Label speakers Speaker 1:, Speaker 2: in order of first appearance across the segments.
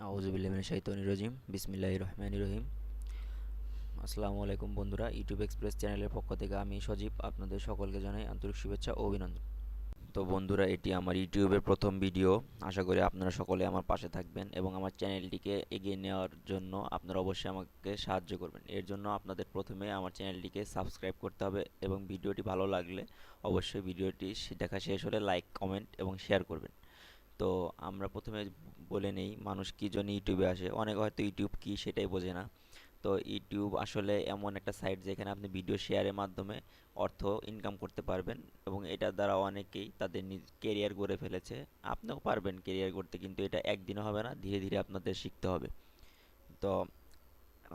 Speaker 1: আউযুবিল্লাহি মিনাশ শাইতানির রাজিম বিসমিল্লাহির রহমানির রহিম। আসসালামু আলাইকুম বন্ধুরা, ইউটিউব এক্সপ্রেস চ্যানেলের পক্ষ থেকে আমি সজীব আপনাদের সকলকে জানাই আন্তরিক শুভেচ্ছা ও অভিনন্দন। তো বন্ধুরা, এটি আমার ইউটিউবের প্রথম ভিডিও। আশা করি আপনারা সকলে আমার পাশে থাকবেন এবং আমার চ্যানেলটিকে এগিয়ে নেওয়ার জন্য আপনারা অবশ্যই আমাকে সাহায্য করবেন। এর জন্য আপনাদের প্রথমে আমার চ্যানেলটিকে সাবস্ক্রাইব করতে হবে এবং ভিডিওটি ভালো লাগলে অবশ্যই ভিডিওটি দেখা শেষ হলে লাইক, কমেন্ট এবং শেয়ার করবেন। তো আমরা প্রথমে বলে নেই মানুষ কী জন্য ইউটিউবে আসে। অনেকে হয়তো ইউটিউব কী সেটাই বোঝে না। তো ইউটিউব আসলে এমন একটা সাইট যেখানে আপনি ভিডিও শেয়ারের মাধ্যমে অর্থ ইনকাম করতে পারবেন এবং এটার দ্বারা অনেকেই তাদের কেরিয়ার গড়ে ফেলেছে। আপনিও পারবেন কেরিয়ার করতে, কিন্তু এটা একদিনে হবে না, ধীরে ধীরে আপনাদের শিখতে হবে। তো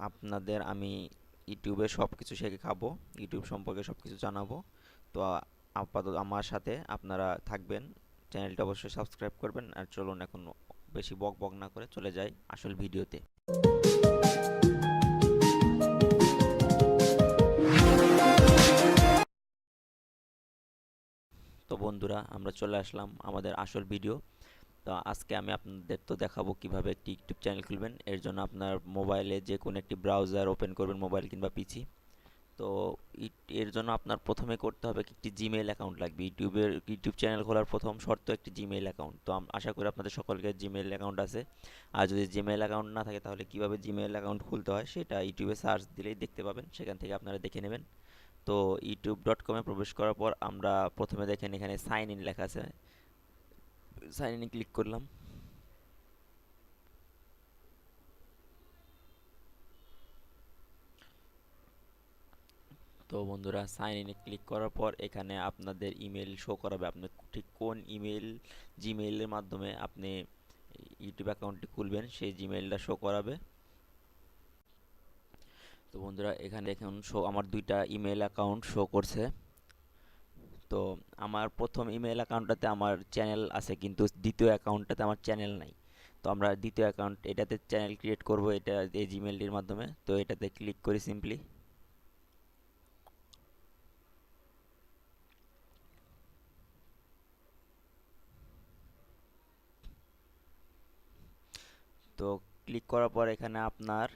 Speaker 1: আপনাদের আমি ইউটিউবে সব কিছু শেখাবো, ইউটিউব সম্পর্কে সব কিছু জানাবো। তো আপাতত আমার সাথে আপনারা থাকবেন, চ্যানেলটা অবশ্যই সাবস্ক্রাইব করবেন। আর চলুন এখন বেশি বক বক না করে চলে যাই আসল ভিডিওতে। তো বন্ধুরা, আমরা চলে আসলাম আমাদের আসল ভিডিও। তো আজকে আমি আপনাদের তো দেখাবো কিভাবে একটি ইউটিউব চ্যানেল খুলবেন। এর জন্য আপনার মোবাইলে যে কোনো একটি ব্রাউজার ওপেন করবেন, মোবাইল কিংবা পিসি। তো এর জন্য আপনার প্রথমে করতে হবে একটি জিমেইল অ্যাকাউন্ট লাগবে। ইউটিউব চ্যানেল খোলার প্রথম শর্ত একটি জিমেইল অ্যাকাউন্ট। তো আশা করি আপনাদের সকলকে জিমেইল অ্যাকাউন্ট আছে। আর যদি জিমেইল অ্যাকাউন্ট না থাকে তাহলে কিভাবে জিমেইল অ্যাকাউন্ট খুলতে হয় সেটা ইউটিউবে সার্চ দিলেই দেখতে পাবেন, সেখান থেকে আপনারা দেখে নেবেন। তো youtube.com-এ প্রবেশ করার পর আমরা প্রথমে দেখেন এখানে সাইন ইন লেখা আছে, সাইন ইনে ক্লিক করলাম। তো বন্ধুরা, সাইন ইনে ক্লিক করার পর এখানে আপনাদের ইমেল শো করাবে, আপনি ঠিক কোন ইমেল জিমেইলের মাধ্যমে আপনি ইউটিউব অ্যাকাউন্টটি খুলবেন সেই জিমেইলটা শো করাবে। তো বন্ধুরা, এখানে দেখুন আমার দুইটা ইমেল অ্যাকাউন্ট শো করছে। তো আমার প্রথম ইমেল অ্যাকাউন্টটাতে আমার চ্যানেল আছে, কিন্তু দ্বিতীয় অ্যাকাউন্টটাতে আমার চ্যানেল নাই। তো আমরা দ্বিতীয় অ্যাকাউন্ট এটাতে চ্যানেল ক্রিয়েট করব, এটা এই জিমেলটির মাধ্যমে। তো এটাতে ক্লিক করি সিম্পলি। তো ক্লিক করার পর এখানে আপনার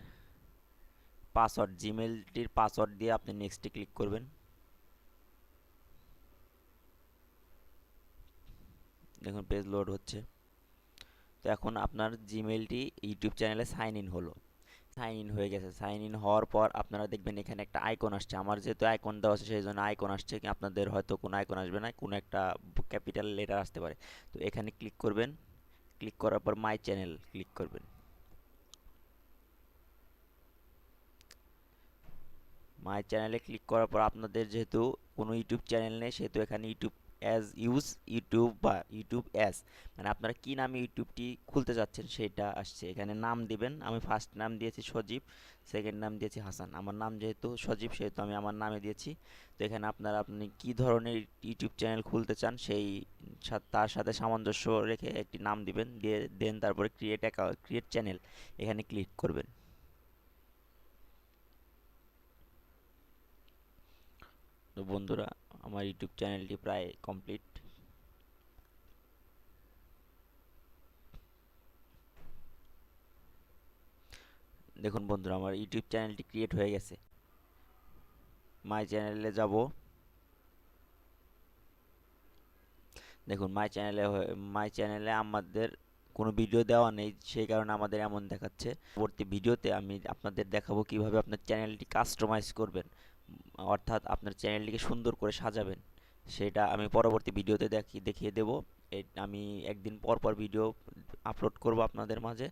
Speaker 1: পাসওয়ার্ড, জিমেলটির পাসওয়ার্ড দিয়ে আপনি নেক্সটে ক্লিক করবেন। দেখুন পেজ লোড হচ্ছে। তো এখন আপনার জিমেলটি ইউটিউব চ্যানেলে সাইন ইন হলো, সাইন ইন হয়ে গেছে। সাইন ইন হওয়ার পর আপনারা দেখবেন এখানে একটা আইকন আসছে। আমার যেহেতু আইকন দেওয়া আছে সেই জন্য আইকন আসছে, আপনাদের হয়তো কোনো আইকন আসবে না, কোনো একটা ক্যাপিটাল লেটার আসতে পারে। তো এখানে ক্লিক করবেন, ক্লিক করার পর মাই চ্যানেল ক্লিক করবেন। মাই চ্যানেলে ক্লিক করার পর আপনাদের যেহেতু কোনো ইউটিউব চ্যানেল নেই সেহেতু এখানে ইউটিউব অ্যাজ ইউজ ইউটিউব বা ইউটিউব অ্যাজ, মানে আপনারা কী নামে ইউটিউবটি খুলতে যাচ্ছেন সেটা আসছে। এখানে নাম দিবেন। আমি ফার্স্ট নাম দিয়েছি সজীব, সেকেন্ড নাম দিয়েছি হাসান। আমার নাম যেহেতু সজীব সেহেতু আমি আমার নামে দিয়েছি। তো এখানে আপনি কী ধরনের ইউটিউব চ্যানেল খুলতে চান সেই তার সাথে সামঞ্জস্য রেখে একটি নাম দিবেন, দিয়ে দেন তারপরে ক্রিয়েট চ্যানেল এখানে ক্লিক করবেন। তো বন্ধুরা, আমার ইউটিউব চ্যানেলটি প্রায় কমপ্লিট। দেখুন বন্ধুরা, আমার ইউটিউব চ্যানেলটি ক্রিয়েট হয়ে গেছে। মাই চ্যানেলে যাব। দেখুন মাই চ্যানেলে আমাদের কোনো ভিডিও দেওয়া নেই, সেই কারণে আমাদের এমন দেখাচ্ছে। পরবর্তী ভিডিওতে আমি আপনাদের দেখাবো কিভাবে আপনার চ্যানেলটি কাস্টমাইজ করবেন, অর্থাৎ আপনার চ্যানেলটিকে সুন্দর করে সাজাবেন। সেটা আমি পরবর্তী ভিডিওতে দেখিয়ে দেব। আমি একদিন পর পর ভিডিও আপলোড করব আপনাদের মাঝে।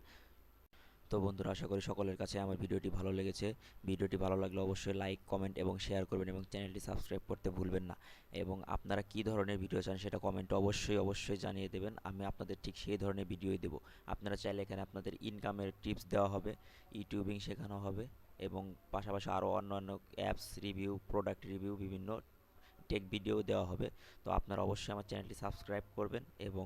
Speaker 1: তো বন্ধুরা, আশা করি সকলের কাছে আমার ভিডিওটি ভালো লেগেছে। ভিডিওটি ভালো লাগলে অবশ্যই লাইক, কমেন্ট এবং শেয়ার করবেন এবং চ্যানেলটি সাবস্ক্রাইব করতে ভুলবেন না। এবং আপনারা কী ধরনের ভিডিও চান সেটা কমেন্টে অবশ্যই জানিয়ে দেবেন, আমি আপনাদের ঠিক সেই ধরনের ভিডিওই দেবো। আপনারা চাইলে এখানে আপনাদের ইনকামের টিপস দেওয়া হবে, ইউটিউবিং শেখানো হবে এবং পাশাপাশি আরও অন্যান্য অ্যাপস রিভিউ, প্রোডাক্ট রিভিউ, বিভিন্ন টেক ভিডিও দেওয়া হবে। তো আপনারা অবশ্যই আমার চ্যানেলটি সাবস্ক্রাইব করবেন এবং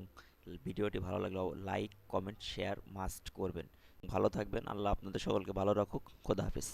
Speaker 1: ভিডিওটি ভালো লাগলে লাইক, কমেন্ট, শেয়ার মাস্ট করবেন। ভালো থাকবেন। আল্লাহ আপনাদের সকলকে ভালো রাখুক। খোদা হাফেজ।